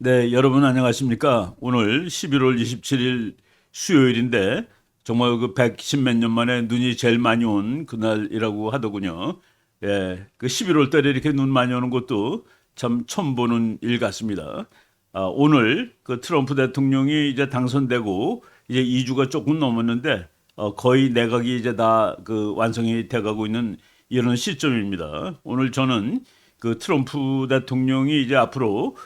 네, 여러분 안녕하십니까? 오늘 11월 27일 수요일인데 정말 그 110몇 년 만에 눈이 제일 많이 온 그날이라고 하더군요. 예, 그 11월 달에 이렇게 눈 많이 오는 것도 참 처음 보는 일 같습니다. 오늘 그 트럼프 대통령이 이제 당선되고 이제 2주가 조금 넘었는데 거의 내각이 이제 다 그 완성이 돼가고 있는 이런 시점입니다. 오늘 저는 그 트럼프 대통령이 이제 앞으로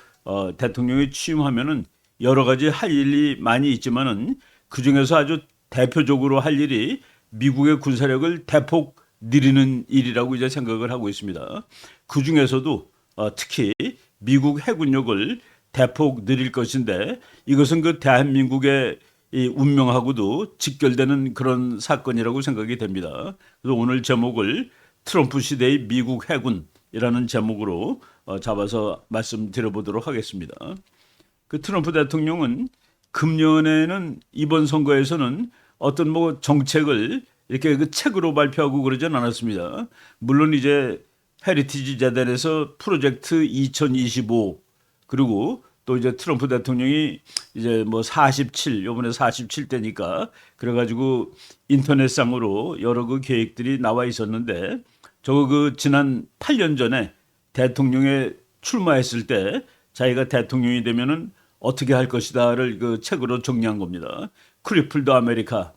대통령이 취임하면은 여러 가지 할 일이 많이 있지만은 그 중에서 아주 대표적으로 할 일이 미국의 군사력을 대폭 늘리는 일이라고 이제 생각을 하고 있습니다. 그 중에서도 특히 미국 해군력을 대폭 늘릴 것인데 이것은 그 대한민국의 이 운명하고도 직결되는 그런 사건이라고 생각이 됩니다. 그래서 오늘 제목을 트럼프 시대의 미국 해군이라는 제목으로 잡아서 말씀드려보도록 하겠습니다. 그 트럼프 대통령은 금년에는 이번 선거에서는 어떤 뭐 정책을 이렇게 그 책으로 발표하고 그러진 않았습니다. 물론 이제 헤리티지 재단에서 프로젝트 2025 그리고 또 이제 트럼프 대통령이 이제 뭐 47, 요번에 47대니까 그래가지고 인터넷상으로 여러 그 계획들이 나와 있었는데 저거 그 지난 8년 전에 대통령에 출마했을 때 자기가 대통령이 되면은 어떻게 할 것이다를 그 책으로 정리한 겁니다. 크리플드 아메리카,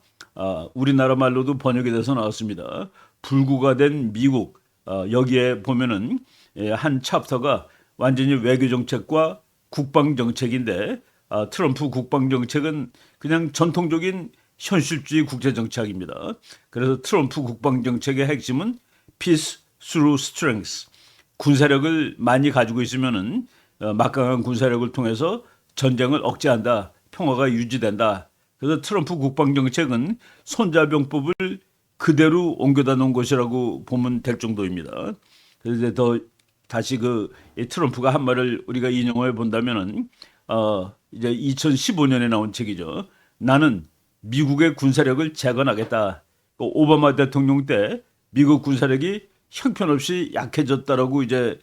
우리나라 말로도 번역이 돼서 나왔습니다. 불구가 된 미국, 여기에 보면은 한 챕터가 완전히 외교 정책과 국방 정책인데 트럼프 국방 정책은 그냥 전통적인 현실주의 국제 정책입니다. 그래서 트럼프 국방 정책의 핵심은 peace through strength. 군사력을 많이 가지고 있으면은 막강한 군사력을 통해서 전쟁을 억제한다. 평화가 유지된다. 그래서 트럼프 국방 정책은 손자병법을 그대로 옮겨다 놓은 것이라고 보면 될 정도입니다. 그래서 이제 더 다시 이 트럼프가 한 말을 우리가 인용해 본다면은 이제 2015년에 나온 책이죠. 나는 미국의 군사력을 재건하겠다. 그 오바마 대통령 때 미국 군사력이 형편없이 약해졌다라고 이제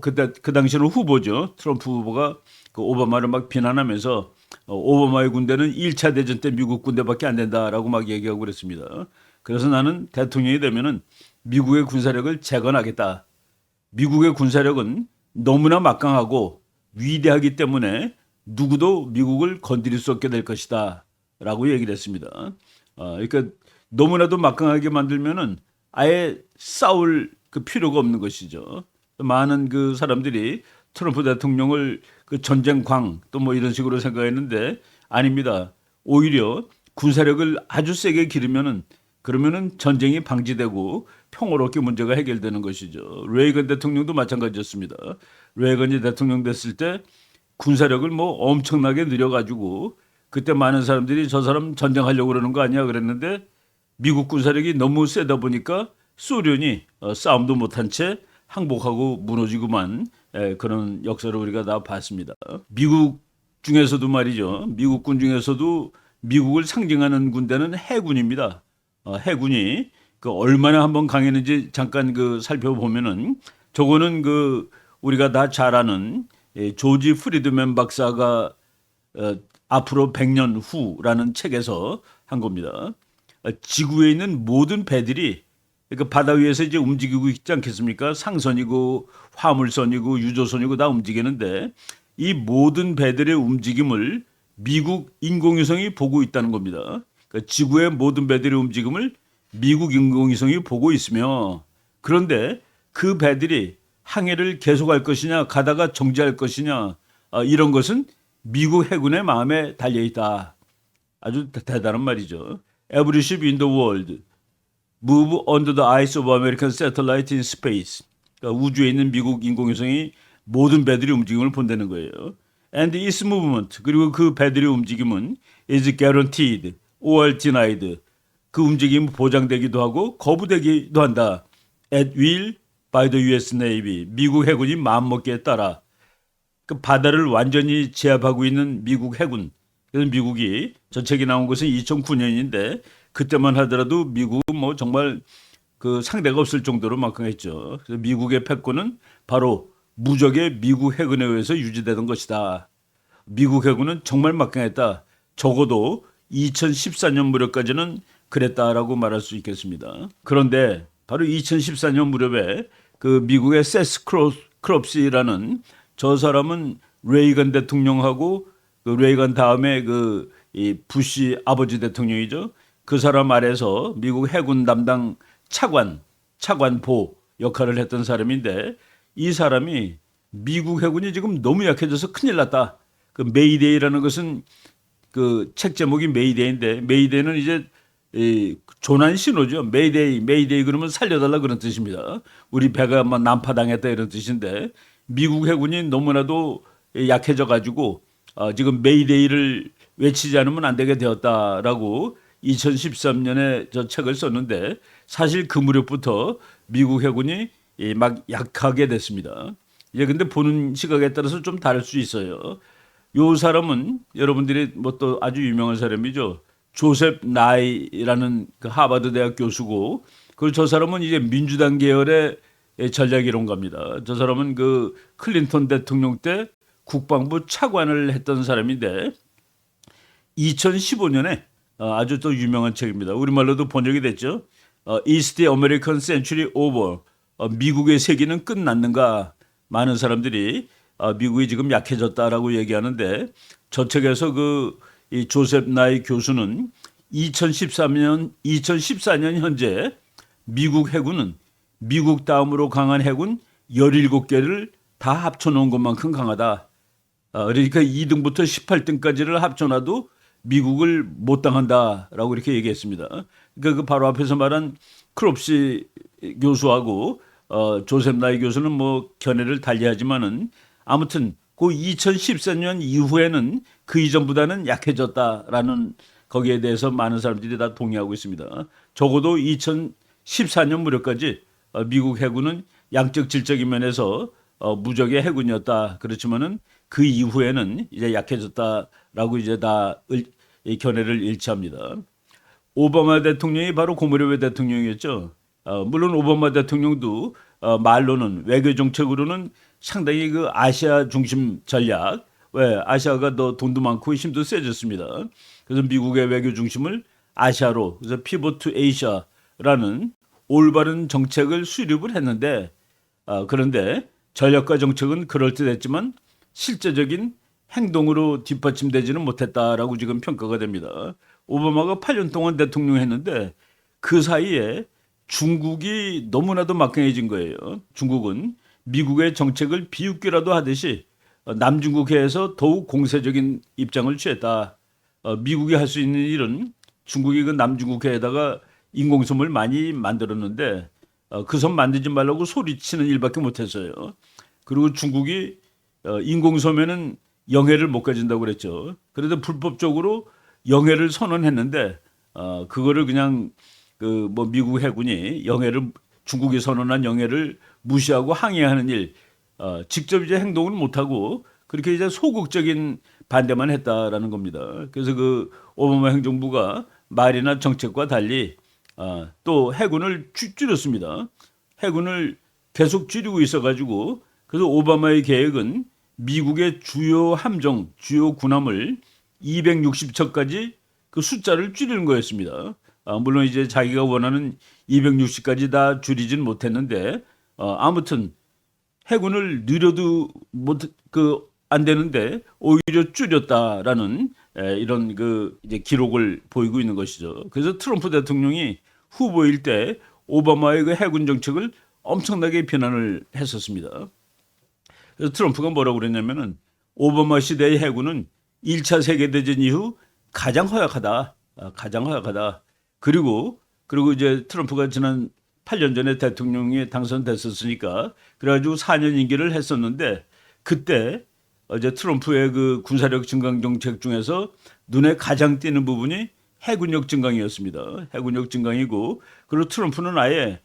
그때 그 당시는 후보죠. 트럼프 후보가 그 오바마를 막 비난하면서 오바마의 군대는 1차 대전 때 미국 군대밖에 안 된다라고 막 얘기하고 그랬습니다. 그래서 나는 대통령이 되면은 미국의 군사력을 재건하겠다. 미국의 군사력은 너무나 막강하고 위대하기 때문에 누구도 미국을 건드릴 수 없게 될 것이다. 라고 얘기를 했습니다. 그러니까 너무나도 막강하게 만들면은 아예 싸울 그 필요가 없는 것이죠. 많은 그 사람들이 트럼프 대통령을 그 전쟁광 또 뭐 이런 식으로 생각했는데 아닙니다. 오히려 군사력을 아주 세게 기르면은 그러면은 전쟁이 방지되고 평화롭게 문제가 해결되는 것이죠. 레이건 대통령도 마찬가지였습니다. 레이건이 대통령 됐을 때 군사력을 뭐 엄청나게 늘려가지고 그때 많은 사람들이 저 사람 전쟁하려고 그러는 거 아니야 그랬는데 미국 군사력이 너무 세다 보니까 소련이 싸움도 못한 채 항복하고 무너지고만 그런 역사를 우리가 다 봤습니다. 미국 중에서도 말이죠. 미국군 중에서도 미국을 상징하는 군대는 해군입니다. 해군이 그 얼마나 한번 강했는지 잠깐 그 살펴보면은 저거는 그 우리가 다 잘 아는 조지 프리드맨 박사가 앞으로 100년 후라는 책에서 한 겁니다. 지구에 있는 모든 배들이 그러니까 바다 위에서 이제 움직이고 있지 않겠습니까? 상선이고 화물선이고 유조선이고 다 움직이는데 이 모든 배들의 움직임을 미국 인공위성이 보고 있다는 겁니다. 그러니까 지구의 모든 배들의 움직임을 미국 인공위성이 보고 있으며 그런데 그 배들이 항해를 계속할 것이냐 가다가 정지할 것이냐 이런 것은 미국 해군의 마음에 달려 있다. 아주 대단한 말이죠. Every ship in the world move under the eyes of American satellite in space. 그러니까 우주에 있는 미국 인공위성이 모든 배들의 움직임을 본다는 거예요. And its movement 그리고 그 배들의 움직임은 is guaranteed or denied. 그 움직임이 보장되기도 하고 거부되기도 한다. At will by the U.S. Navy. 미국 해군이 마음먹기에 따라 그 바다를 완전히 제압하고 있는 미국 해군. 그래서 미국이 저 책이 나온 것은 2009년인데 그때만 하더라도 미국은 뭐 정말 그 상대가 없을 정도로 막강했죠. 그래서 미국의 패권은 바로 무적의 미국 해군에 의해서 유지되던 것이다. 미국 해군은 정말 막강했다. 적어도 2014년 무렵까지는 그랬다라고 말할 수 있겠습니다. 그런데 바로 2014년 무렵에 그 미국의 세스 크롭시라는 저 사람은 레이건 대통령하고 그 레이건 다음에 이 부시 아버지 대통령이죠. 그 사람 아래서 미국 해군 담당 차관보 역할을 했던 사람인데 이 사람이 미국 해군이 지금 너무 약해져서 큰일 났다. 그 메이데이라는 것은 그 책 제목이 메이데이인데 메이데이는 이제 이 조난 신호죠. 메이데이 그러면 살려달라 그런 뜻입니다. 우리 배가 막 난파당했다 이런 뜻인데 미국 해군이 너무나도 약해져 가지고 지금 메이데이를 외치지 않으면 안 되게 되었다라고 2013년에 저 책을 썼는데 사실 그 무렵부터 미국 해군이 막 약하게 됐습니다. 이제 근데 보는 시각에 따라서 좀 다를 수 있어요. 요 사람은 여러분들이 뭐 또 아주 유명한 사람이죠. 조셉 나이라는 그 하버드 대학 교수고, 그리고 저 사람은 이제 민주당 계열의 전략이론가입니다. 저 사람은 그 클린턴 대통령 때 국방부 차관을 했던 사람인데 2015년에 아주 또 유명한 책입니다. 우리말로도 번역이 됐죠. Is the American Century Over? 미국의 세기는 끝났는가? 많은 사람들이 미국이 지금 약해졌다라고 얘기하는데 저 책에서 이 조셉 나이 교수는 2014년 현재 미국 해군은 미국 다음으로 강한 해군 17개를 다 합쳐놓은 것만큼 강하다. 그러니까 2등부터 18등까지를 합쳐놔도 미국을 못 당한다라고 이렇게 얘기했습니다. 그러니까 그 바로 앞에서 말한 크롭시 교수하고 조셉 나이 교수는 뭐 견해를 달리하지만은 아무튼 그 2014년 이후에는 그 이전보다는 약해졌다라는 거기에 대해서 많은 사람들이 다 동의하고 있습니다. 적어도 2014년 무렵까지 미국 해군은 양적 질적인 면에서 무적의 해군이었다. 그렇지만은 그 이후에는 이제 약해졌다라고 이제 다 견해를 일치합니다. 오바마 대통령이 바로 그 무렵의 대통령이었죠. 물론 오바마 대통령도 말로는 외교 정책으로는 상당히 그 아시아 중심 전략, 왜 아시아가 더 돈도 많고 힘도 세졌습니다. 그래서 미국의 외교 중심을 아시아로, 그래서 피벗 투 에이시아라는 올바른 정책을 수립을 했는데 그런데 전략과 정책은 그럴듯했지만 실제적인 행동으로 뒷받침되지는 못했다라고 지금 평가가 됩니다. 오바마가 8년 동안 대통령 했는데 그 사이에 중국이 너무나도 막강해진 거예요. 중국은 미국의 정책을 비웃기라도 하듯이 남중국해에서 더욱 공세적인 입장을 취했다. 미국이 할 수 있는 일은 중국이 그 남중국해에다가 인공섬을 많이 만들었는데 그 섬 만들지 말라고 소리치는 일밖에 못했어요. 그리고 중국이 인공섬에는 영해를 못 가진다고 그랬죠. 그래도 불법적으로 영해를 선언했는데 그거를 그냥 그 뭐 미국 해군이 중국이 선언한 영해를 무시하고 항의하는 일, 직접 이제 행동을 못하고 그렇게 이제 소극적인 반대만 했다라는 겁니다. 그래서 그 오바마 행정부가 말이나 정책과 달리 또 해군을 줄였습니다. 해군을 계속 줄이고 있어가지고 그래서 오바마의 계획은 미국의 주요 함정, 주요 군함을 260척까지 그 숫자를 줄이는 거였습니다. 물론 이제 자기가 원하는 260까지 다 줄이진 못했는데 아무튼 해군을 늘려도 안 되는데 오히려 줄였다라는 이런 이제 기록을 보이고 있는 것이죠. 그래서 트럼프 대통령이 후보일 때 오바마의 그 해군 정책을 엄청나게 비난을 했었습니다. 그래서 트럼프가 뭐라고 그랬냐면은 오바마 시대의 해군은 1차 세계대전 이후 가장 허약하다. 가장 허약하다. 그리고 이제 트럼프가 지난 8년 전에 대통령에 당선됐었으니까 그래가지고 4년 임기를 했었는데 그때 이제 트럼프의 그 군사력 증강 정책 중에서 눈에 가장 띄는 부분이 해군력 증강이었습니다. 해군력 증강이고 그리고 트럼프는 아예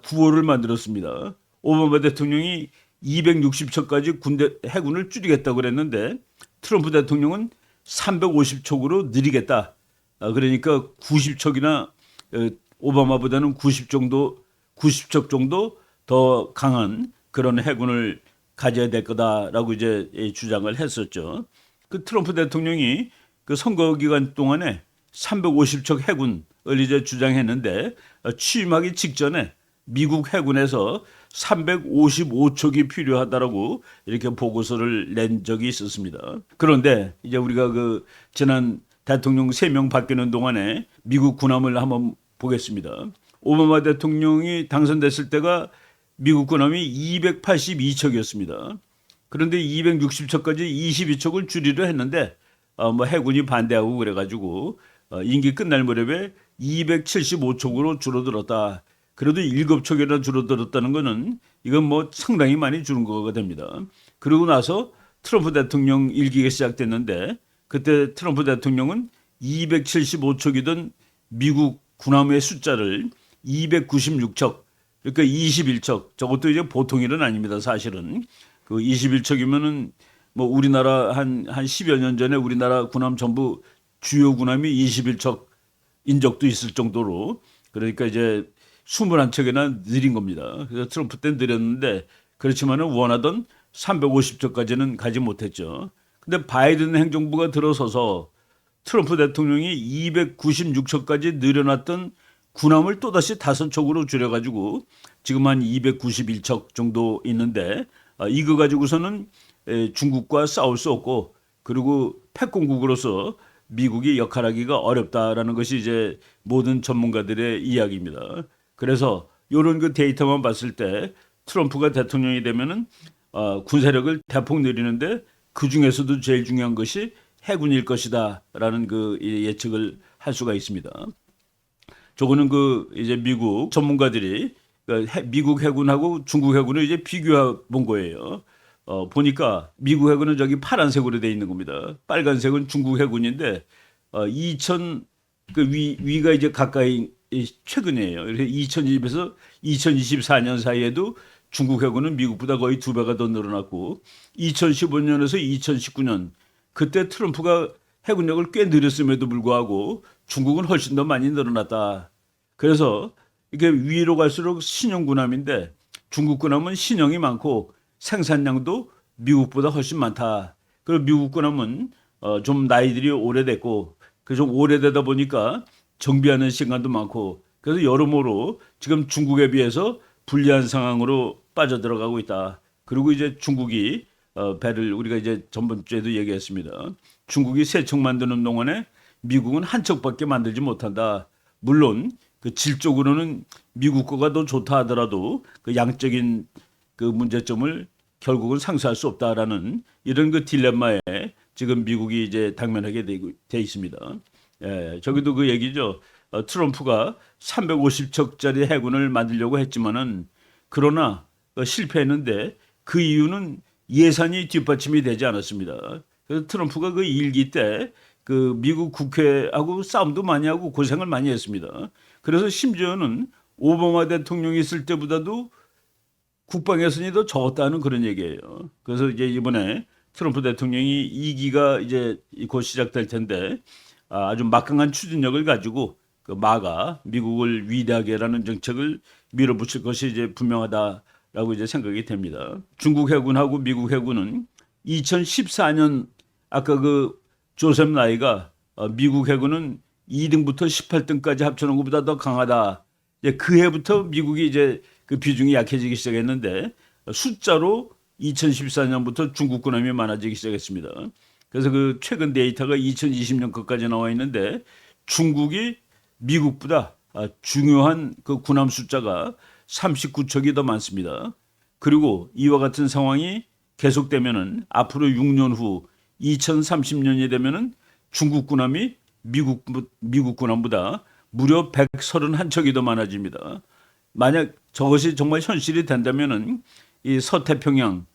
구호를 만들었습니다. 오바마 대통령이 260척까지 해군을 줄이겠다고 그랬는데 트럼프 대통령은 350척으로 늘리겠다. 그러니까 90척이나 오바마보다는 90척 정도 더 강한 그런 해군을 가져야 될 거다라고 이제 주장을 했었죠. 그 트럼프 대통령이 그 선거 기간 동안에 350척 해군을 이제 주장했는데 취임하기 직전에 미국 해군에서 355척이 필요하다라고 이렇게 보고서를 낸 적이 있었습니다. 그런데 이제 우리가 그 지난 대통령 3명 바뀌는 동안에 미국 군함을 한번 보겠습니다. 오바마 대통령이 당선됐을 때가 미국 군함이 282척이었습니다. 그런데 260척까지 22척을 줄이려 했는데 뭐 해군이 반대하고 그래가지고 임기 끝날 무렵에 275척으로 줄어들었다. 그래도 7척이나 줄어들었다는 거는 이건 뭐 상당히 많이 줄은 거가 됩니다. 그러고 나서 트럼프 대통령 일기가 시작됐는데 그때 트럼프 대통령은 275척이던 미국 군함의 숫자를 296척, 그러니까 21척, 저것도 이제 보통 일은 아닙니다. 사실은 그 21척이면은 뭐 우리나라 한 10여 년 전에 우리나라 군함 전부 주요 군함이 21척인 적도 있을 정도로, 그러니까 이제 21척이나 느린 겁니다. 그래서 트럼프 때는 느렸는데 그렇지만은 원하던 350척까지는 가지 못했죠. 근데 바이든 행정부가 들어서서 트럼프 대통령이 296척까지 늘려놨던 군함을 또다시 5척으로 줄여가지고 지금 한 291척 정도 있는데 이거 가지고서는 중국과 싸울 수 없고, 그리고 패권국으로서 미국이 역할하기가 어렵다라는 것이 이제 모든 전문가들의 이야기입니다. 그래서 이런 그 데이터만 봤을 때 트럼프가 대통령이 되면은 군사력을 대폭 늘리는데 그 중에서도 제일 중요한 것이 해군일 것이다라는 그 예측을 할 수가 있습니다. 저거는 그 이제 미국 전문가들이 미국 해군하고 중국 해군을 이제 비교해 본 거예요. 보니까 미국 해군은 저기 파란색으로 돼 있는 겁니다. 빨간색은 중국 해군인데 2000 그 위가 이제 가까이 최근이에요. 그래서 2020에서 2024년 사이에도 중국 해군은 미국보다 거의 2배가 더 늘어났고 2015년에서 2019년 그때 트럼프가 해군력을 꽤 늘렸음에도 불구하고 중국은 훨씬 더 많이 늘어났다. 그래서 이게 위로 갈수록 신형 군함인데 중국 군함은 신형이 많고 생산량도 미국보다 훨씬 많다. 그리고 미국 군함은 좀 나이들이 오래됐고 그래서 좀 오래되다 보니까 정비하는 시간도 많고 그래서 여러모로 지금 중국에 비해서 불리한 상황으로 빠져들어가고 있다. 그리고 이제 중국이 배를 우리가 이제 전번주에도 얘기했습니다. 중국이 3척 만드는 동안에 미국은 1척밖에 만들지 못한다. 물론 그 질적으로는 미국 거가 더 좋다 하더라도 그 양적인 그 문제점을 결국은 상쇄할 수 없다라는 이런 그 딜레마에 지금 미국이 이제 당면하게 돼 있습니다. 예, 저기도 그 얘기죠. 트럼프가 350척짜리 해군을 만들려고 했지만은 그러나 실패했는데 그 이유는 예산이 뒷받침이 되지 않았습니다. 그래서 트럼프가 그 일기 때 그 미국 국회하고 싸움도 많이 하고 고생을 많이 했습니다. 그래서 심지어는 오바마 대통령이 있을 때보다도 국방 예산이 더 적었다는 그런 얘기예요. 그래서 이제 이번에 트럼프 대통령이 2기가 이제 곧 시작될 텐데 아주 막강한 추진력을 가지고 그 마가 미국을 위대하게라는 정책을 밀어붙일 것이 이제 분명하다라고 이제 생각이 됩니다. 중국 해군하고 미국 해군은 2014년 아까 그 조셉 나이가 미국 해군은 2등부터 18등까지 합쳐놓은 것보다 더 강하다. 이제 그 해부터 미국이 이제 그 비중이 약해지기 시작했는데 숫자로 2014년부터 중국 군함이 많아지기 시작했습니다. 그래서 그 최근 데이터가 2020년 것까지 나와 있는데 중국이 미국보다 중요한 그 군함 숫자가 39척이 더 많습니다. 그리고 이와 같은 상황이 계속되면은 앞으로 6년 후 2030년이 되면은 중국 군함이 미국 군함보다 무려 131척이 더 많아집니다. 만약 저것이 정말 현실이 된다면은 이 서태평양,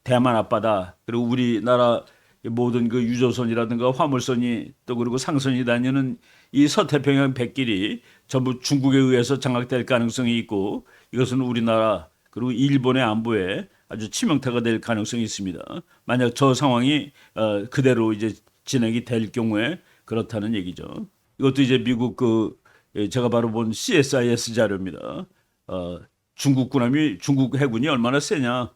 대만 앞바다 그리고 우리나라 모든 그 유조선이라든가 화물선이 또 그리고 상선이 다니는 이 서태평양 백길이 전부 중국에 의해서 장악될 가능성이 있고 이것은 우리나라 그리고 일본의 안보에 아주 치명타가 될 가능성이 있습니다. 만약 저 상황이 그대로 이제 진행이 될 경우에 그렇다는 얘기죠. 이것도 이제 미국 제가 바로 본 CSIS 자료입니다. 중국 해군이 얼마나 세냐?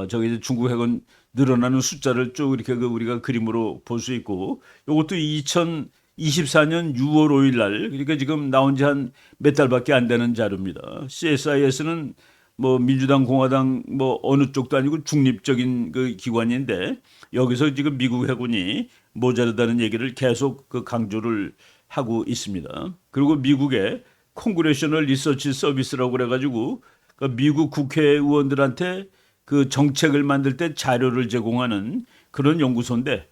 저기 이제 중국 해군 늘어나는 숫자를 쭉 이렇게 우리가 그림으로 볼 수 있고, 이것도 2024년 6월 5일 날, 그러니까 지금 나온 지 한 몇 달밖에 안 되는 자료입니다. CSIS는 뭐 민주당, 공화당 뭐 어느 쪽도 아니고 중립적인 그 기관인데, 여기서 지금 미국 해군이 모자르다는 얘기를 계속 그 강조를 하고 있습니다. 그리고 미국의 콩그레셔널 리서치 서비스라고 그래가지고 그 미국 국회의원들한테 그 정책을 만들 때 자료를 제공하는 그런 연구소인데,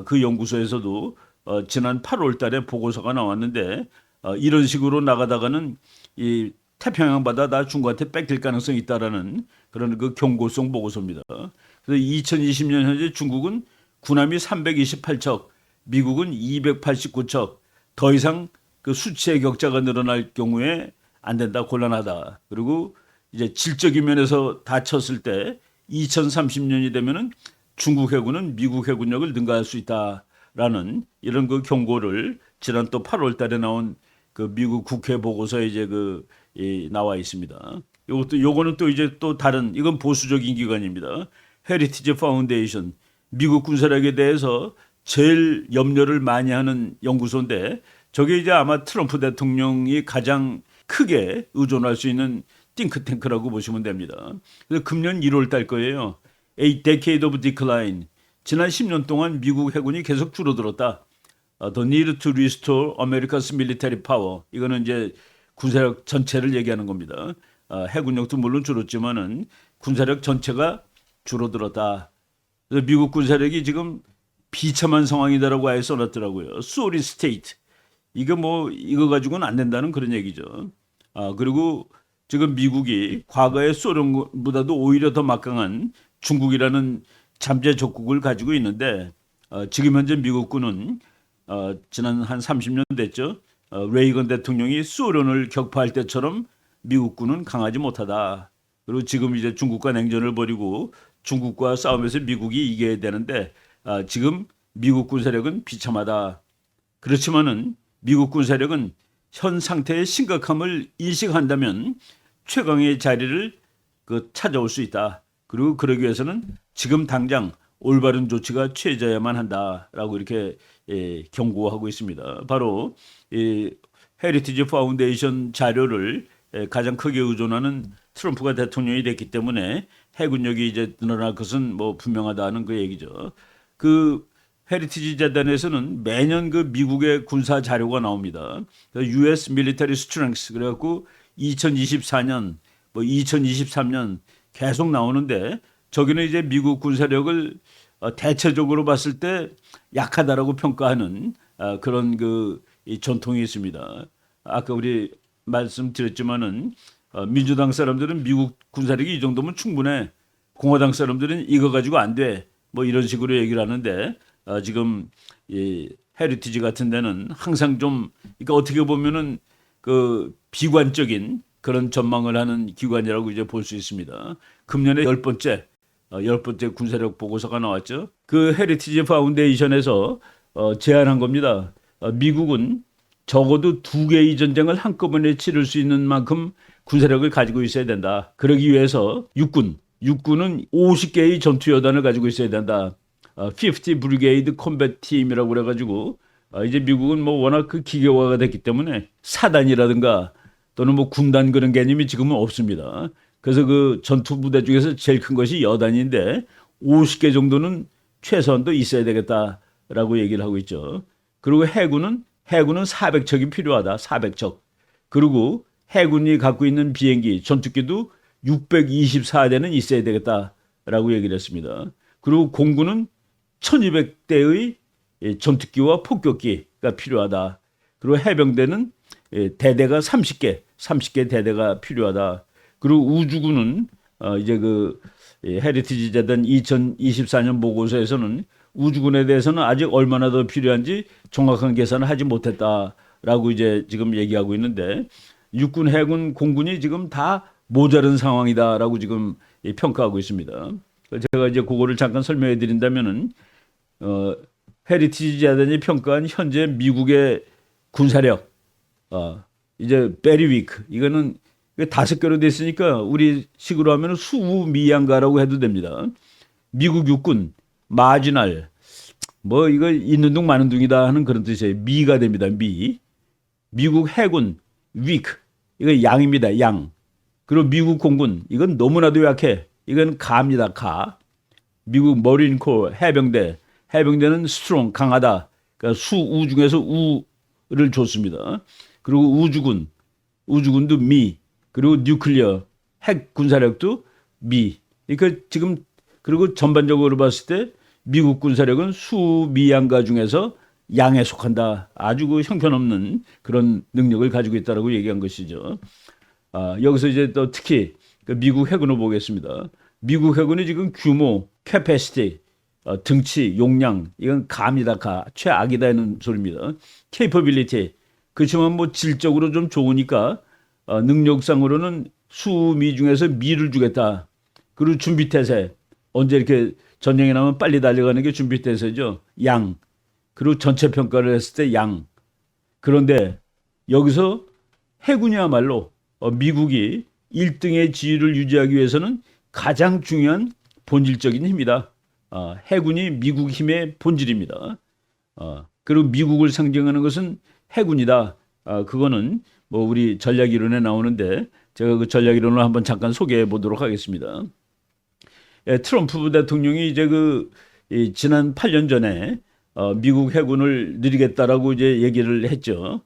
그 연구소에서도 지난 8월 달에 보고서가 나왔는데, 이런 식으로 나가다가는 이 태평양 바다 다 중국한테 뺏길 가능성이 있다라는 그런 그 경고성 보고서입니다. 그래서 2020년 현재 중국은 군함이 328척, 미국은 289척, 더 이상 그 수치의 격차가 늘어날 경우에 안 된다, 곤란하다. 그리고 이제 질적인 면에서 다쳤을 때 2030년이 되면은 중국 해군은 미국 해군력을 능가할 수 있다라는 이런 그 경고를 지난 또 8월 달에 나온 그 미국 국회 보고서에 이제 나와 있습니다. 요거는 또 이제 또 다른, 이건 보수적인 기관입니다. 헤리티지 파운데이션, 미국 군사력에 대해서 제일 염려를 많이 하는 연구소인데, 저게 이제 아마 트럼프 대통령이 가장 크게 의존할 수 있는 띵크탱크라고 보시면 됩니다. 그래서 금년 1월 달 거예요. A Decade of Decline. 지난 10년 동안 미국 해군이 계속 줄어들었다. The need to restore America's military power. 이거는 이제 군사력 전체를 얘기하는 겁니다. 해군력도 물론 줄었지만은 군사력 전체가 줄어들었다. 그래서 미국 군사력이 지금 비참한 상황이다라고 아예 써놨더라고요. Sorry state. 이거 가지고는 안 된다는 그런 얘기죠. 그리고 지금 미국이 과거의 소련보다도 오히려 더 막강한 중국이라는 잠재 적국을 가지고 있는데, 지금 현재 미국군은 지난 한 30년 됐죠. 레이건 대통령이 소련을 격파할 때처럼 미국군은 강하지 못하다. 그리고 지금 이제 중국과 냉전을 벌이고 중국과 싸움에서 미국이 이겨야 되는데, 지금 미국 군사력은 비참하다. 그렇지만은 미국 군사력은 현 상태의 심각함을 인식한다면 최강의 자리를 찾아올 수 있다. 그리고 그러기 위해서는 지금 당장 올바른 조치가 취해져야만 한다라고 이렇게 경고하고 있습니다. 바로 이 헤리티지 파운데이션 자료를 가장 크게 의존하는 트럼프가 대통령이 됐기 때문에 해군력이 이제 늘어날 것은 뭐 분명하다는 그 얘기죠. 그 헤리티지 재단에서는 매년 그 미국의 군사 자료가 나옵니다. US Military Strength 그래갖고 2024년, 뭐 2023년 계속 나오는데, 저기는 이제 미국 군사력을 대체적으로 봤을 때 약하다라고 평가하는 그런 이 전통이 있습니다. 아까 우리 말씀드렸지만은 민주당 사람들은 미국 군사력이 이 정도면 충분해. 공화당 사람들은 이거 가지고 안 돼. 뭐 이런 식으로 얘기를 하는데, 지금 이 헤리티지 같은 데는 항상 좀, 그러니까 어떻게 보면은 그 비관적인 그런 전망을 하는 기관이라고 이제 볼 수 있습니다. 금년에 열 번째 군사력 보고서가 나왔죠. 그 헤리티지 파운데이션에서 제안한 겁니다. 미국은 적어도 2개의 전쟁을 한꺼번에 치를 수 있는 만큼 군사력을 가지고 있어야 된다. 그러기 위해서 육군은 50개의 전투 여단을 가지고 있어야 된다. 50 Brigade Combat Team이라고 그래가지고, 이제 미국은 뭐 워낙 그 기계화가 됐기 때문에 사단이라든가 또는 뭐 군단 그런 개념이 지금은 없습니다. 그래서 그 전투 부대 중에서 제일 큰 것이 여단인데 50개 정도는 최소한도 있어야 되겠다라고 얘기를 하고 있죠. 그리고 해군은 400척이 필요하다. 400척. 그리고 해군이 갖고 있는 비행기, 전투기도 624대는 있어야 되겠다라고 얘기를 했습니다. 그리고 공군은 1200대의 전투기와 폭격기가 필요하다. 그리고 해병대는 대대가 30개 대대가 필요하다. 그리고 우주군은 이제 헤리티지 재단 2024년 보고서에서는 우주군에 대해서는 아직 얼마나 더 필요한지 정확한 계산을 하지 못했다라고 이제 지금 얘기하고 있는데, 육군, 해군, 공군이 지금 다 모자른 상황이다라고 지금 평가하고 있습니다. 제가 이제 그거를 잠깐 설명해 드린다면은, 헤리티지 재단이 평가한 현재 미국의 군사력, 이제 베리 위크, 이거는 다섯 개로 됐으니까 우리 식으로 하면 수미양가라고 해도 됩니다. 미국 육군 마지날 뭐 이거 있는 둥 마는 둥이다 하는 그런 뜻이에요. 미가 됩니다. 미. 미국 해군 weak 이거 양입니다. 양. 그리고 미국 공군 이건 너무나도 약해. 이건 가입니다. 가. 미국 머린콜 해병대 해병대는 strong 강하다. 그러니까 수우 중에서 우를 줬습니다. 그리고 우주군도 미. 그리고 뉴클리어 핵 군사력도 미. 그러니까 지금 그리고 전반적으로 봤을 때 미국 군사력은 수미양가 중에서 양에 속한다. 아주 그 형편없는 그런 능력을 가지고 있다라고 얘기한 것이죠. 여기서 이제 또 특히 미국 해군을 보겠습니다. 미국 해군이 지금 규모, capacity, 등치, 용량 이건 가입니다. 가 최악이다는 소리입니다. capability 그렇지만 뭐 질적으로 좀 좋으니까 능력상으로는 수미 중에서 미를 주겠다. 그리고 준비태세 언제 이렇게 전쟁이 나면 빨리 달려가는 게 준비태세죠. 양. 그리고 전체 평가를 했을 때 양. 그런데 여기서 해군이야말로 미국이 1등의 지위를 유지하기 위해서는 가장 중요한 본질적인 힘이다. 해군이 미국 힘의 본질입니다. 그리고 미국을 상징하는 것은 해군이다. 그거는 뭐 우리 전략이론에 나오는데 제가 그 전략이론을 한번 잠깐 소개해 보도록 하겠습니다. 트럼프 대통령이 이제 지난 8년 전에 미국 해군을 늘리겠다라고 이제 얘기를 했죠.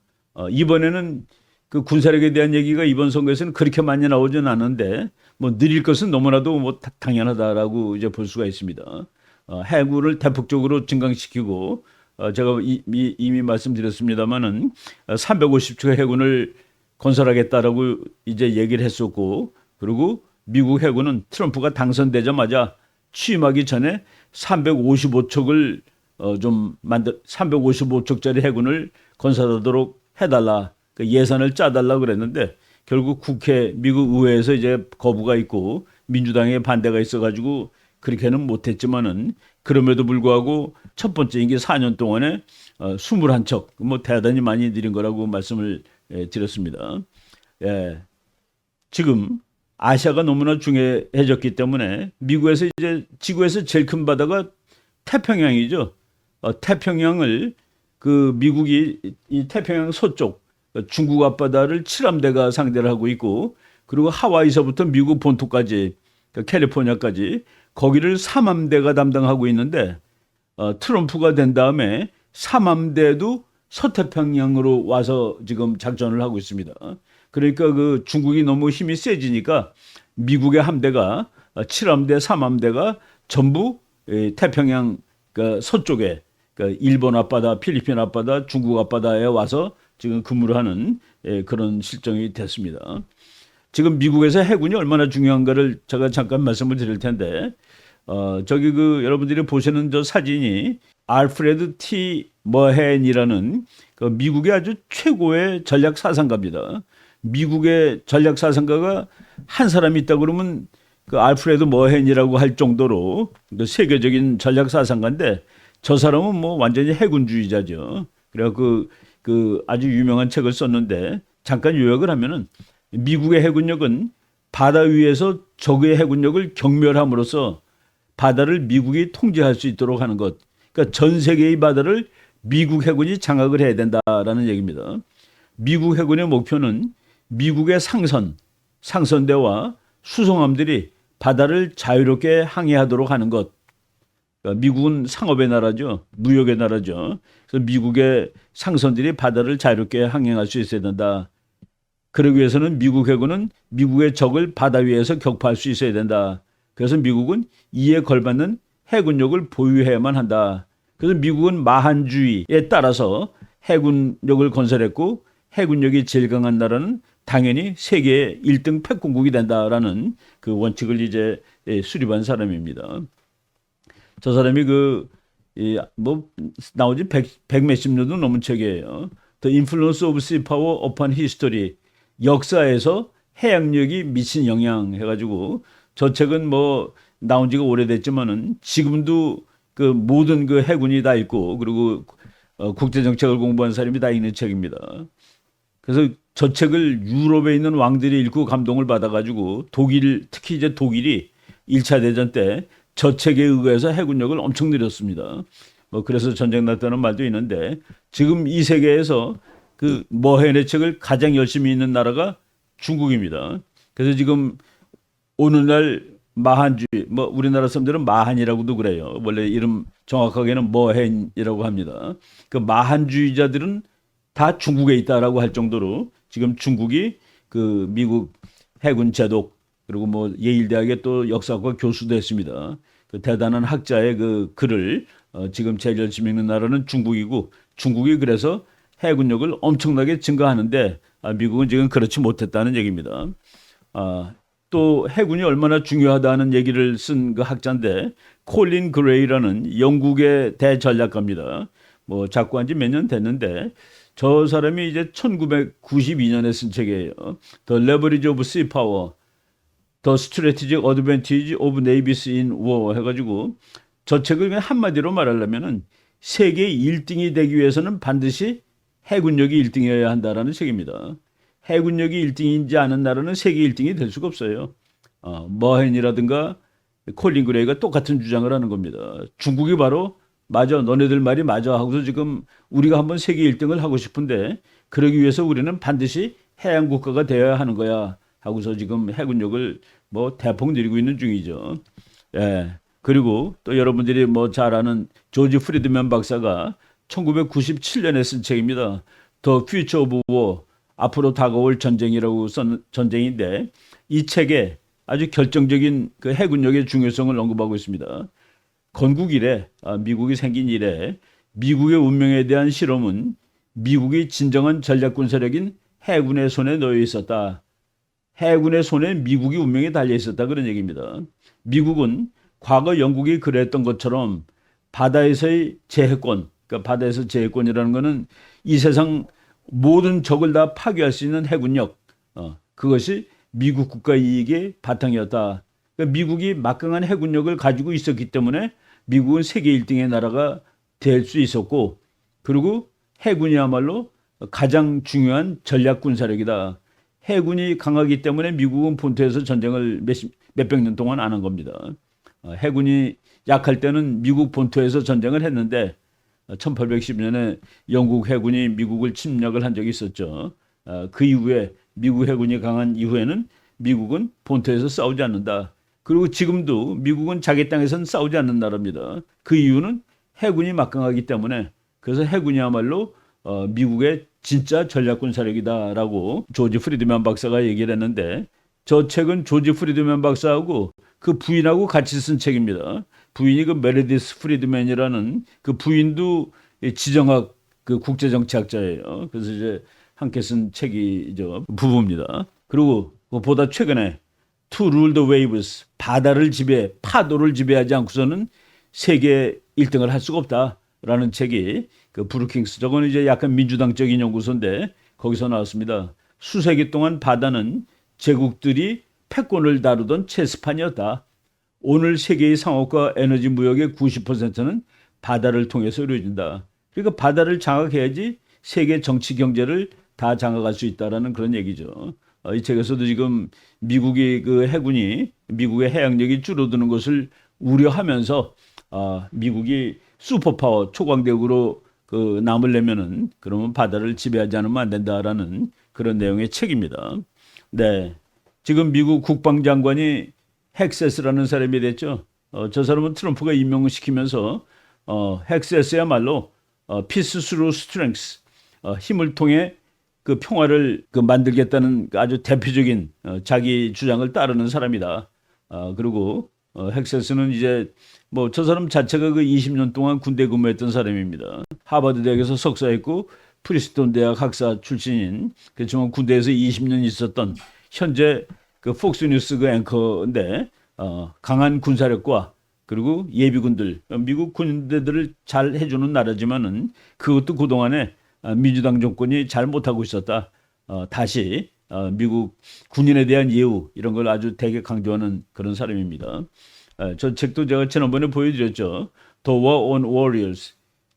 이번에는 그 군사력에 대한 얘기가 이번 선거에서는 그렇게 많이 나오진 않은데 뭐 늘릴 것은 너무나도 뭐 당연하다라고 이제 볼 수가 있습니다. 해군을 대폭적으로 증강시키고 제가 이미 말씀드렸습니다만은 350척의 해군을 건설하겠다라고 이제 얘기를 했었고 그리고 미국 해군은 트럼프가 당선되자마자 취임하기 전에 355척을 355척짜리 해군을 건설하도록 해달라. 그 예산을 짜달라 그랬는데 결국 미국 의회에서 이제 거부가 있고 민주당의 반대가 있어가지고 그렇게는 못했지만은 그럼에도 불구하고 첫 번째 임기 4년 동안에 21척 뭐 대단히 많이 드린 거라고 말씀을 드렸습니다. 지금 아시아가 너무나 중요해졌기 때문에 미국에서 이제 지구에서 제일 큰 바다가 태평양이죠. 태평양을 미국이 이 태평양 서쪽 중국 앞바다를 7함대가 상대를 하고 있고 그리고 하와이서부터 미국 본토까지 캘리포니아까지 거기를 3함대가 담당하고 있는데 트럼프가 된 다음에 3함대도 서태평양으로 와서 지금 작전을 하고 있습니다. 그러니까 중국이 너무 힘이 세지니까 미국의 함대가 7함대, 3함대가 전부 태평양 서쪽에 일본 앞바다, 필리핀 앞바다, 중국 앞바다에 와서 지금 근무를 하는 그런 실정이 됐습니다. 지금 미국에서 해군이 얼마나 중요한가를 제가 잠깐 말씀을 드릴 텐데 저기 여러분들이 보시는 저 사진이 알프레드 T 머헨이라는 미국의 아주 최고의 전략 사상가입니다. 미국의 전략 사상가가 한 사람이 있다 그러면 알프레드 머헨이라고 할 정도로 세계적인 전략 사상가인데 저 사람은 뭐 완전히 해군주의자죠. 그래서 아주 유명한 책을 썼는데 잠깐 요약을 하면은 미국의 해군력은 바다 위에서 적의 해군력을 경멸함으로써 바다를 미국이 통제할 수 있도록 하는 것. 그러니까 전 세계의 바다를 미국 해군이 장악을 해야 된다라는 얘기입니다. 미국 해군의 목표는 미국의 상선대와 수송함들이 바다를 자유롭게 항해하도록 하는 것. 그러니까 미국은 상업의 나라죠. 무역의 나라죠. 그래서 미국의 상선들이 바다를 자유롭게 항행할 수 있어야 된다. 그러기 위해서는 미국 해군은 미국의 적을 바다 위에서 격파할 수 있어야 된다. 그래서 미국은 이에 걸맞는 해군력을 보유해야만 한다. 그래서 미국은 마한주의에 따라서 해군력을 건설했고 해군력이 제일 강한 나라는 당연히 세계의 1등 패권국이 된다라는 그 원칙을 이제 수립한 사람입니다. 저 사람이 나오지 100 몇십 년도 넘은 책이에요. The Influence of Sea Power Upon History. 역사에서 해양력이 미친 영향 해가지고 저 책은 뭐 나온 지가 오래됐지만은 지금도 모든 해군이 다 있고 그리고 국제정책을 공부한 사람이 다 읽는 책입니다. 그래서 저 책을 유럽에 있는 왕들이 읽고 감동을 받아가지고 특히 이제 독일이 1차 대전 때 저 책에 의해서 해군력을 엄청 늘렸습니다. 뭐 그래서 전쟁 났다는 말도 있는데 지금 이 세계에서 그 머헤네 책을 가장 열심히 읽는 나라가 중국입니다. 그래서 지금 오늘날 마한주의, 뭐 우리나라 사람들은 마한이라고도 그래요. 원래 이름 정확하게는 머헨이라고 합니다. 그 마한주의자들은 다 중국에 있다라고 할 정도로 지금 중국이 그 미국 해군 제독 그리고 뭐 예일 대학의 또 역사과 교수도 했습니다. 그 대단한 학자의 그 글을 지금 제일 열심히 읽는 나라는 중국이고 중국이 그래서 해군력을 엄청나게 증가하는데 미국은 지금 그렇지 못했다는 얘기입니다. 또 해군이 얼마나 중요하다는 얘기를 쓴 그 학자인데 콜린 그레이라는 영국의 대전략가입니다. 뭐 작고한 지 몇 년 됐는데 저 사람이 이제 1992년에 쓴 책이에요. The Leverage of Sea Power, The Strategic Advantage of Navies in War 해가지고 저 책을 그냥 한마디로 말하려면은 세계 1등이 되기 위해서는 반드시 해군력이 1등이어야 한다라는 책입니다. 해군력이 1등이지 않은 나라는 세계 1등이 될 수가 없어요. 머헨이라든가 콜린 그레이가 똑같은 주장을 하는 겁니다. 중국이 바로 맞아, 너네들 말이 맞아 하고서 지금 우리가 한번 세계 1등을 하고 싶은데 그러기 위해서 우리는 반드시 해양 국가가 되어야 하는 거야 하고서 지금 해군력을 뭐 대폭 늘리고 있는 중이죠. 예. 그리고 또 여러분들이 뭐 잘 아는 조지 프리드맨 박사가 1997년에 쓴 책입니다. The Future of War, 앞으로 다가올 전쟁이라고 쓴 전쟁인데 이 책에 아주 결정적인 그 해군력의 중요성을 언급하고 있습니다. 건국 이래, 미국이 생긴 이래 미국의 운명에 대한 실험은 미국의 진정한 전략군사력인 해군의 손에 놓여 있었다. 해군의 손에 미국이 운명이 달려 있었다 그런 얘기입니다. 미국은 과거 영국이 그랬던 것처럼 바다에서의 제해권, 그러니까 바다에서 제해권이라는 것은 이 세상 모든 적을 다 파괴할 수 있는 해군력, 그것이 미국 국가 이익의 바탕이었다. 그러니까 미국이 막강한 해군력을 가지고 있었기 때문에 미국은 세계 1등의 나라가 될 수 있었고, 그리고 해군이야말로 가장 중요한 전략 군사력이다. 해군이 강하기 때문에 미국은 본토에서 전쟁을 몇백 년 동안 안 한 겁니다. 해군이 약할 때는 미국 본토에서 전쟁을 했는데 1810년에 영국 해군이 미국을 침략을 한 적이 있었죠. 그 이후에 미국 해군이 강한 이후에는 미국은 본토에서 싸우지 않는다. 그리고 지금도 미국은 자기 땅에서는 싸우지 않는 나라입니다. 그 이유는 해군이 막강하기 때문에 그래서 해군이야말로 미국의 진짜 전략군사력이다라고 조지 프리드맨 박사가 얘기를 했는데 저 책은 조지 프리드맨 박사하고 그 부인하고 같이 쓴 책입니다. 부인이 그 메리디스 프리드맨이라는 그 부인도 지정학 그 국제정치학자예요. 그래서 이제 함께 쓴 책이죠. 부부입니다. 그리고 보다 최근에 To Rule the Waves, 파도를 지배하지 않고서는 세계 1등을 할 수가 없다라는 책이 그 브루킹스, 저건 이제 약간 민주당적인 연구소인데 거기서 나왔습니다. 수세기 동안 바다는 제국들이 패권을 다루던 체스판이었다. 오늘 세계의 상업과 에너지 무역의 90%는 바다를 통해서 이루어진다. 그러니까 바다를 장악해야지 세계 정치 경제를 다 장악할 수 있다라는 그런 얘기죠. 이 책에서도 지금 미국의 해양력이 줄어드는 것을 우려하면서 미국이 슈퍼파워 초강대국으로 그 남으려면은 그러면 바다를 지배하지 않으면 안 된다라는 그런 내용의 책입니다. 네, 지금 미국 국방장관이 헥세스라는 사람이 됐죠. 저 사람은 트럼프가 임명시키면서 헥세스야말로 Peace through Strength, 힘을 통해 그 평화를 그 만들겠다는 아주 대표적인 자기 주장을 따르는 사람이다. 그리고 헥세스는 이제 뭐 저 사람 자체가 그 20년 동안 군대 근무했던 사람입니다. 하버드 대학에서 석사했고 프리스톤 대학 학사 출신인 그렇지만 군대에서 20년 있었던 현재 그 폭스뉴스 그 앵커인데 강한 군사력과 그리고 예비군들 미국 군대들을 잘 해주는 나라지만은 그것도 그동안에 민주당 정권이 잘 못하고 있었다. 다시 미국 군인에 대한 예우 이런 걸 아주 되게 강조하는 그런 사람입니다. 저 책도 제가 지난번에 보여드렸죠. The War on Warriors.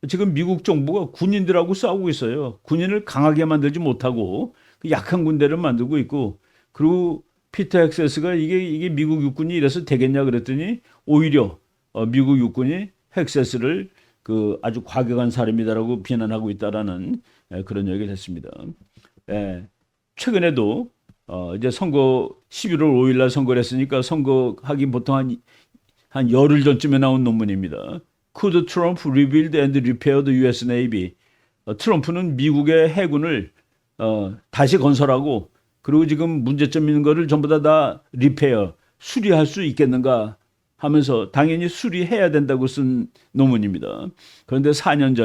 지금 미국 정부가 군인들하고 싸우고 있어요. 군인을 강하게 만들지 못하고 그 약한 군대를 만들고 있고, 그리고 피터 헥세스가 이게 미국 육군이 이래서 되겠냐 그랬더니 오히려 미국 육군이 헥세스를 그 아주 과격한 사람이다라고 비난하고 있다라는 그런 얘기를 했습니다. 예, 최근에도 이제 선거 11월 5일 날 선거를 했으니까 선거하기 보통 한 열흘 전쯤에 나온 논문입니다. Could Trump rebuild and repair the U.S. Navy? 트럼프는 미국의 해군을 다시 건설하고, 그리고 지금 문제점 있는 거를 전부 다 리페어, 수리할 수 있겠는가 하면서 당연히 수리해야 된다고 쓴 논문입니다. 그런데 4년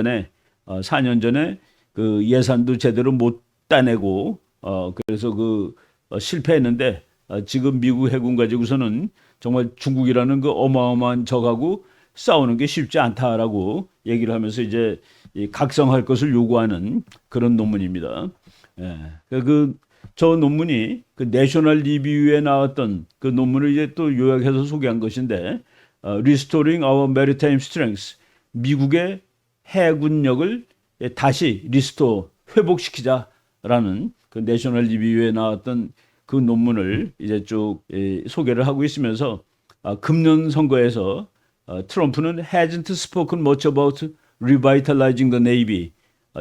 전에 그 예산도 제대로 못 따내고 그래서 실패했는데, 지금 미국 해군 가지고서는 정말 중국이라는 그 어마어마한 적하고 싸우는 게 쉽지 않다라고 얘기를 하면서 이제 각성할 것을 요구하는 그런 논문입니다. 예. 저 논문이 그 내셔널 리뷰에 나왔던 그 논문을 이제 또 요약해서 소개한 것인데, Restoring Our Maritime Strengths, 미국의 해군력을 다시 회복시키자라는 그 내셔널 리뷰에 나왔던 그 논문을 이제 쭉 소개를 하고 있으면서, 금년 선거에서 트럼프는 hasn't spoken much about revitalizing the Navy.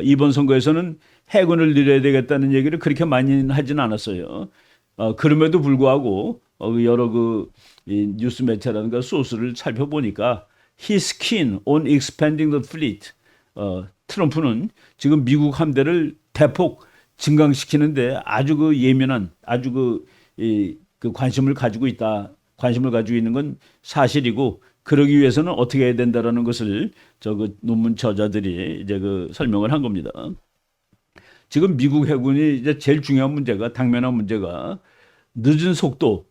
이번 선거에서는 해군을 늘려야 되겠다는 얘기를 그렇게 많이 하진 않았어요. 그럼에도 불구하고 여러 뉴스 매체라든가 소스를 살펴보니까 he's keen on expanding the fleet. 트럼프는 지금 미국 함대를 대폭 증강시키는데 아주 예민한, 아주 관심을 가지고 있다. 관심을 가지고 있는 건 사실이고, 그러기 위해서는 어떻게 해야 된다라는 것을 논문 저자들이 이제 설명을 한 겁니다. 지금 미국 해군이 이제 제일 중요한 문제가, 당면한 문제가 늦은 속도,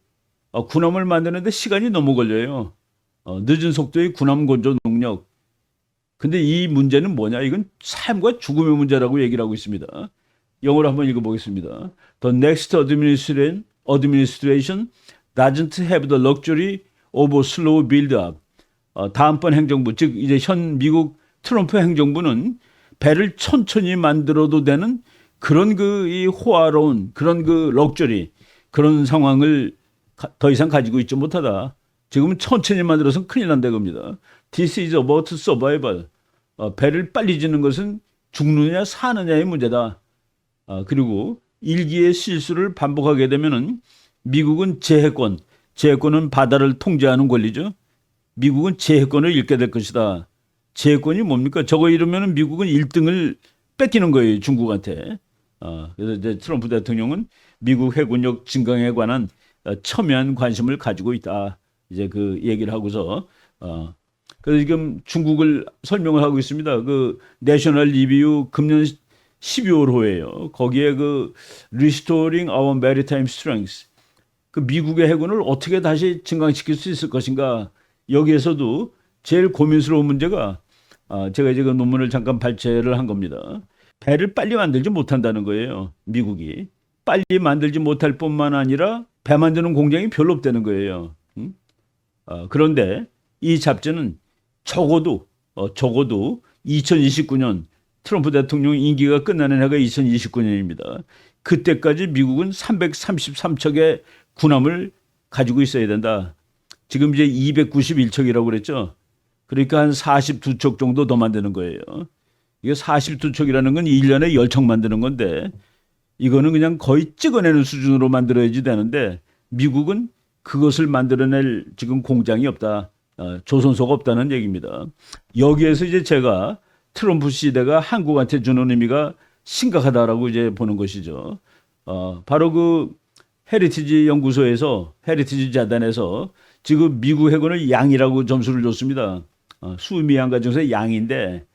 군함을 만드는데 시간이 너무 걸려요. 늦은 속도의 군함 건조 능력. 근데 이 문제는 뭐냐? 이건 삶과 죽음의 문제라고 얘기를 하고 있습니다. 영어로 한번 읽어보겠습니다. The next administration doesn't have the luxury of a slow build-up. 다음번 행정부, 즉 이제 현 미국 트럼프 행정부는 배를 천천히 만들어도 되는 그런 이 호화로운 그런 럭셔리, 그런 상황을 더 이상 가지고 있지 못하다. 지금은 천천히 만들어서 큰일 난다 겁니다. This is about survival. 배를 빨리 짓는 것은 죽느냐 사느냐의 문제다. 그리고 일기의 실수를 반복하게 되면은 미국은 재해권은 바다를 통제하는 권리죠. 미국은 재해권을 잃게 될 것이다. 재해권이 뭡니까? 저거 이러면은 미국은 1등을 뺏기는 거예요, 중국한테. 그래서 이제 트럼프 대통령은 미국 해군력 증강에 관한 첨예한 관심을 가지고 있다. 이제 얘기를 하고서 그래서 지금 중국을 설명을 하고 있습니다. 내셔널 리뷰 금년 12월호예요. 거기에 Restoring Our Maritime Strengths, 미국의 해군을 어떻게 다시 증강시킬 수 있을 것인가. 여기에서도 제일 고민스러운 문제가, 제가 이제 논문을 잠깐 발췌를 한 겁니다. 배를 빨리 만들지 못한다는 거예요. 미국이 빨리 만들지 못할 뿐만 아니라 배 만드는 공장이 별로 없다는 거예요. 그런데 이 잡지는 적어도 2029년 트럼프 대통령 임기가 끝나는 해가 2029년입니다. 그때까지 미국은 333척의 군함을 가지고 있어야 된다. 지금 이제 291척이라고 그랬죠. 그러니까 한 42척 정도 더 만드는 거예요. 이게 42척이라는 건 1년에 10척 만드는 건데, 이거는 그냥 거의 찍어내는 수준으로 만들어야지 되는데, 미국은 그것을 만들어낼 지금 공장이 없다. 조선소가 없다는 얘기입니다. 여기에서 이제 제가 트럼프 시대가 한국한테 주는 의미가 심각하다라고 이제 보는 것이죠. 바로 헤리티지 연구소에서, 헤리티지 재단에서 지금 미국 해군을 양이라고 점수를 줬습니다. 수미양가 중에서 양인데,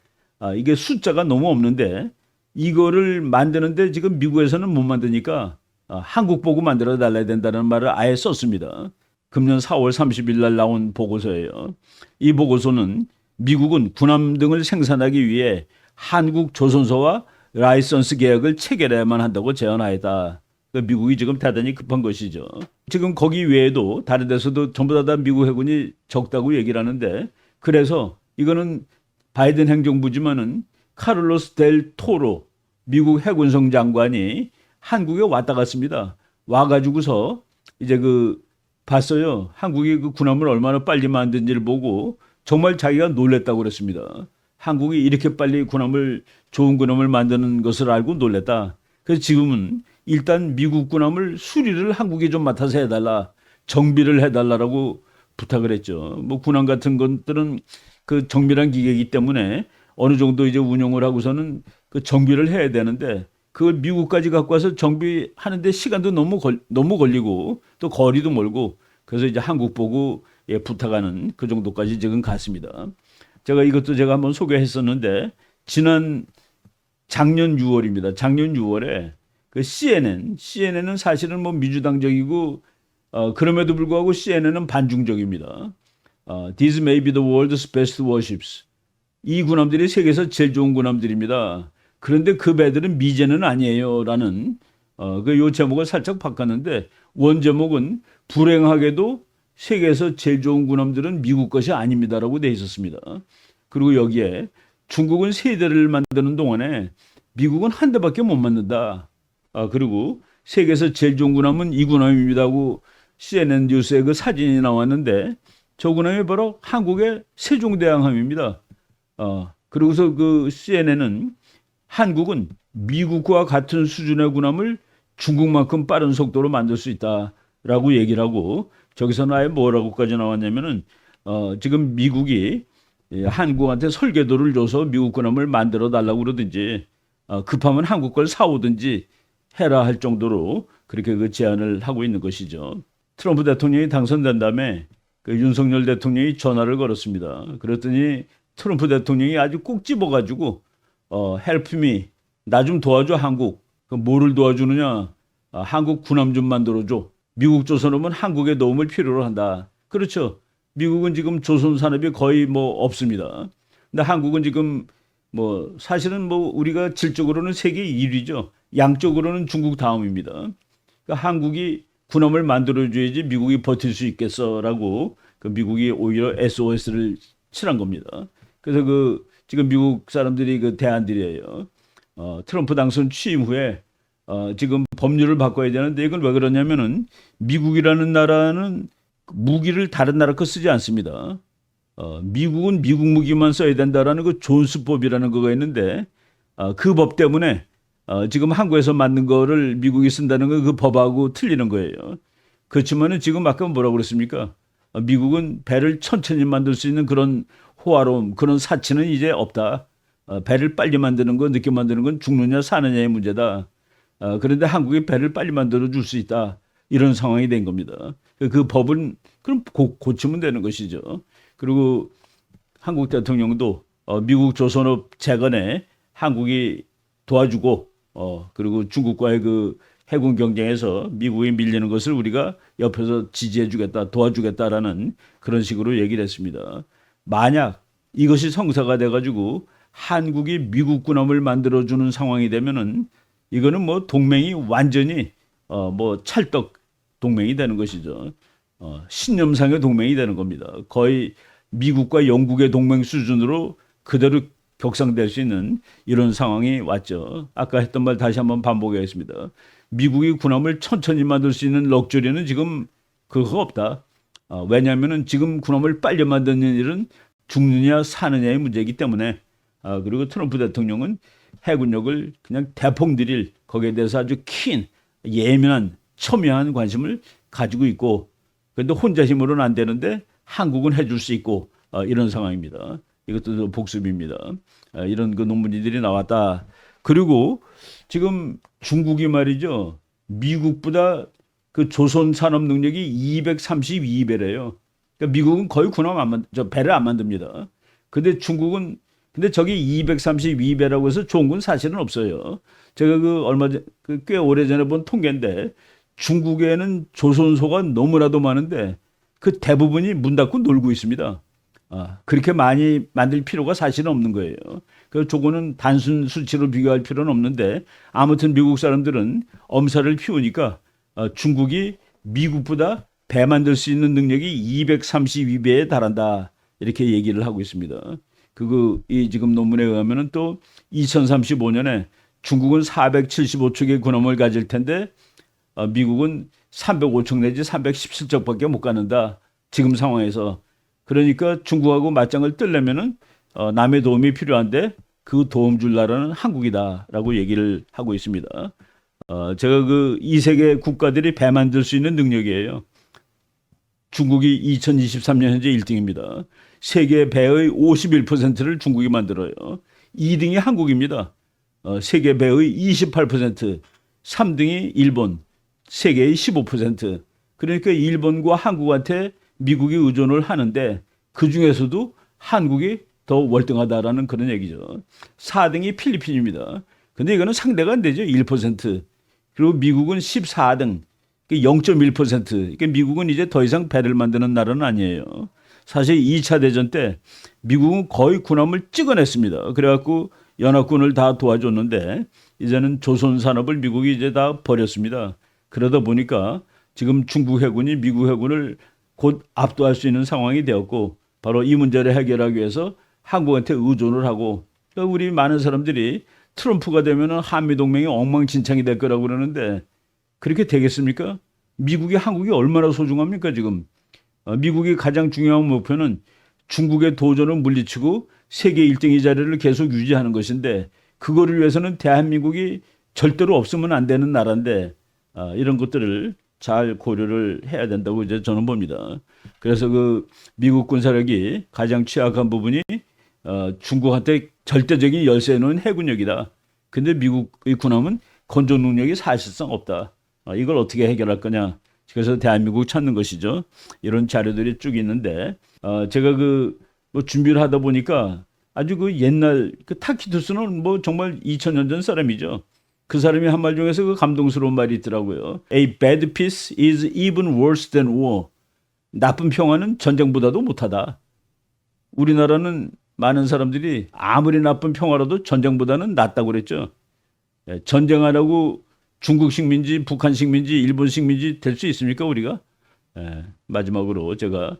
이게 숫자가 너무 없는데 이거를 만드는데 지금 미국에서는 못 만드니까 한국 보고 만들어 달라야 된다는 말을 아예 썼습니다. 금년 4월 30일 날 나온 보고서예요. 이 보고서는 미국은 군함 등을 생산하기 위해 한국 조선소와 라이선스 계약을 체결해야만 한다고 제안하였다. 미국이 지금 대단히 급한 것이죠. 지금 거기 외에도 다른 데서도 전부 다 미국 해군이 적다고 얘기를 하는데, 그래서 이거는 바이든 행정부지만은 카를로스 델 토로 미국 해군성 장관이 한국에 왔다 갔습니다. 와가지고서 이제 봤어요. 한국이 그 군함을 얼마나 빨리 만든지를 보고 정말 자기가 놀랬다고 그랬습니다. 한국이 이렇게 빨리 좋은 군함을 만드는 것을 알고 놀랬다. 그래서 지금은 일단 미국 군함을 수리를 한국이 좀 맡아서 해달라, 정비를 해달라라고 부탁을 했죠. 뭐 군함 같은 것들은 그 정밀한 기계이기 때문에 어느 정도 이제 운용을 하고서는 그 정비를 해야 되는데 그걸 미국까지 갖고 와서 정비하는데 시간도 너무 걸리고 또 거리도 멀고 그래서 이제 한국 보고 부탁하는 그 정도까지 지금 갔습니다. 제가 한번 소개했었는데 작년 6월입니다. 작년 6월에 그 CNN은 사실은 뭐 민주당적이고 그럼에도 불구하고 CNN은 반중적입니다. These may be the world's best warships. 이 군함들이 세계에서 제일 좋은 군함들입니다. 그런데 그 배들은 미제는 아니에요라는 요 제목을 살짝 바꿨는데 원 제목은 불행하게도 세계에서 제일 좋은 군함들은 미국 것이 아닙니다라고 돼 있었습니다. 그리고 여기에 중국은 세 대를 만드는 동안에 미국은 한 대밖에 못 만든다. 그리고 세계에서 제일 좋은 군함은 이 군함입니다 하고 CNN 뉴스에 그 사진이 나왔는데 저 군함이 바로 한국의 세종대왕함입니다. 그리고서 그 CNN은 한국은 미국과 같은 수준의 군함을 중국만큼 빠른 속도로 만들 수 있다라고 얘기를 하고 저기서는 아예 뭐라고까지 나왔냐면은 지금 미국이 한국한테 설계도를 줘서 미국 군함을 만들어 달라고 그러든지 급하면 한국 걸 사오든지 해라 할 정도로 그렇게 그 제안을 하고 있는 것이죠. 트럼프 대통령이 당선된 다음에 그 윤석열 대통령이 전화를 걸었습니다. 그랬더니 트럼프 대통령이 아주 꼭 집어가지고 help me, 나 좀 도와줘 한국. 뭐를 도와주느냐? 한국 군함 좀 만들어줘. 미국 조선업은 한국의 도움을 필요로 한다. 그렇죠. 미국은 지금 조선 산업이 거의 뭐 없습니다. 근데 한국은 지금 뭐 사실은 뭐 우리가 질적으로는 세계 1위죠. 양적으로는 중국 다음입니다. 그러니까 한국이 군함을 만들어줘야지 미국이 버틸 수 있겠어라고 그 미국이 오히려 SOS를 칠한 겁니다. 그래서 지금 미국 사람들이 그 대안들이에요. 트럼프 당선 취임 후에 지금 법률을 바꿔야 되는데 이건 왜 그러냐면은 미국이라는 나라는 무기를 다른 나라 거 쓰지 않습니다. 미국은 미국 무기만 써야 된다라는 그 존스법이라는 거가 있는데 그 법 때문에 지금 한국에서 만든 거를 미국이 쓴다는 건 그 법하고 틀리는 거예요. 그렇지만은 지금 아까 뭐라고 그랬습니까? 미국은 배를 천천히 만들 수 있는 그런 호화로움, 그런 사치는 이제 없다. 배를 빨리 만드는 거, 늦게 만드는 건 죽느냐 사느냐의 문제다. 그런데 한국이 배를 빨리 만들어 줄 수 있다. 이런 상황이 된 겁니다. 그 법은 그럼 고치면 되는 것이죠. 그리고 한국 대통령도 미국 조선업 재건에 한국이 도와주고 그리고 중국과의 그 해군 경쟁에서 미국이 밀리는 것을 우리가 옆에서 지지해주겠다, 도와주겠다라는 그런 식으로 얘기를 했습니다. 만약 이것이 성사가 돼가지고 한국이 미국 군함을 만들어주는 상황이 되면은 이거는 뭐 동맹이 완전히 뭐 찰떡 동맹이 되는 것이죠. 신념상의 동맹이 되는 겁니다. 거의 미국과 영국의 동맹 수준으로 그대로 격상될 수 있는 이런 상황이 왔죠. 아까 했던 말 다시 한번 반복하겠습니다. 미국이 군함을 천천히 만들 수 있는 럭셔리는 지금 그거 없다. 왜냐하면은 지금 군함을 빨리 만드는 일은 죽느냐 사느냐의 문제이기 때문에 그리고 트럼프 대통령은 해군력을 그냥 대폭 들일 거기에 대해서 아주 예민한 첨예한 관심을 가지고 있고 그런데 혼자 힘으로는 안 되는데 한국은 해줄 수 있고 이런 상황입니다. 이것도 복습입니다. 이런 그 논문들이 나왔다. 그리고 지금 중국이 말이죠. 미국보다 그 조선 산업 능력이 232배래요. 그러니까 미국은 거의 배를 안 만듭니다. 근데 저기 232배라고 해서 좋은 건 사실은 없어요. 제가 꽤 오래전에 본 통계인데 중국에는 조선소가 너무나도 많은데 그 대부분이 문 닫고 놀고 있습니다. 그렇게 많이 만들 필요가 사실은 없는 거예요. 그래서 저거는 단순 수치로 비교할 필요는 없는데 아무튼 미국 사람들은 엄살을 피우니까 중국이 미국보다 배 만들 수 있는 능력이 232배에 달한다. 이렇게 얘기를 하고 있습니다. 이 지금 논문에 의하면은 또 2035년에 중국은 475척의 군함을 가질 텐데 미국은 305척 내지 317척밖에 못 가는다. 지금 상황에서. 그러니까 중국하고 맞짱을 뜨려면은 남의 도움이 필요한데 그 도움 줄 나라는 한국이다라고 얘기를 하고 있습니다. 제가 이 세계 국가들이 배 만들 수 있는 능력이에요. 중국이 2023년 현재 1등입니다. 세계 배의 51%를 중국이 만들어요. 2등이 한국입니다. 세계 배의 28%, 3등이 일본, 세계의 15%. 그러니까 일본과 한국한테 미국이 의존을 하는데 그 중에서도 한국이 더 월등하다라는 그런 얘기죠. 4등이 필리핀입니다. 근데 이거는 상대가 안 되죠. 1%. 그리고 미국은 14등, 0.1%. 그러니까 미국은 이제 더 이상 배를 만드는 나라는 아니에요. 사실 2차 대전 때 미국은 거의 군함을 찍어냈습니다. 그래갖고 연합군을 다 도와줬는데 이제는 조선 산업을 미국이 이제 다 버렸습니다. 그러다 보니까 지금 중국 해군이 미국 해군을 곧 압도할 수 있는 상황이 되었고 바로 이 문제를 해결하기 위해서 한국한테 의존을 하고 그러니까 우리 많은 사람들이 트럼프가 되면은 한미 동맹이 엉망진창이 될 거라고 그러는데 그렇게 되겠습니까? 미국이 한국이 얼마나 소중합니까 지금? 미국이 가장 중요한 목표는 중국의 도전을 물리치고 세계 1등의 자리를 계속 유지하는 것인데 그거를 위해서는 대한민국이 절대로 없으면 안 되는 나라인데 이런 것들을 잘 고려를 해야 된다고 이제 저는 봅니다. 그래서 미국 군사력이 가장 취약한 부분이 중국한테 절대적인 열세는 해군력이다. 근데 미국의 군함은 건조 능력이 사실상 없다. 이걸 어떻게 해결할 거냐? 그래서 대한민국 찾는 것이죠. 이런 자료들이 쭉 있는데 제가 뭐 준비를 하다 보니까 아주 옛날 타키투스는 뭐 정말 2000년 전 사람이죠. 그 사람이 한 말 중에서 감동스러운 말이 있더라고요. A bad peace is even worse than war. 나쁜 평화는 전쟁보다도 못하다. 우리나라는 많은 사람들이 아무리 나쁜 평화라도 전쟁보다는 낫다고 그랬죠. 전쟁 안 하고 중국 식민지, 북한 식민지, 일본 식민지 될 수 있습니까, 우리가? 마지막으로 제가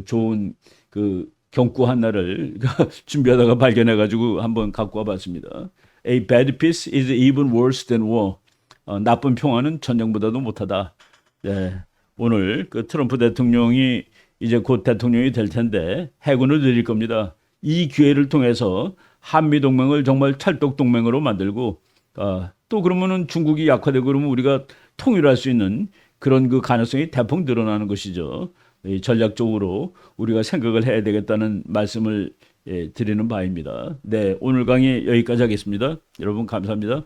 좋은 경구 하나를 준비하다가 발견해가지고 한번 갖고 와봤습니다. A bad peace is even worse than war. 나쁜 평화는 전쟁보다도 못하다. 네, 오늘 트럼프 대통령이 이제 곧 대통령이 될 텐데 해군을 늘릴 겁니다. 이 기회를 통해서 한미 동맹을 정말 찰떡 동맹으로 만들고 또 그러면은 중국이 약화되고 그러면 우리가 통일할 수 있는 그런 가능성이 대폭 늘어나는 것이죠. 전략적으로 우리가 생각을 해야 되겠다는 말씀을 드리는 바입니다. 네, 오늘 강의 여기까지 하겠습니다. 여러분 감사합니다.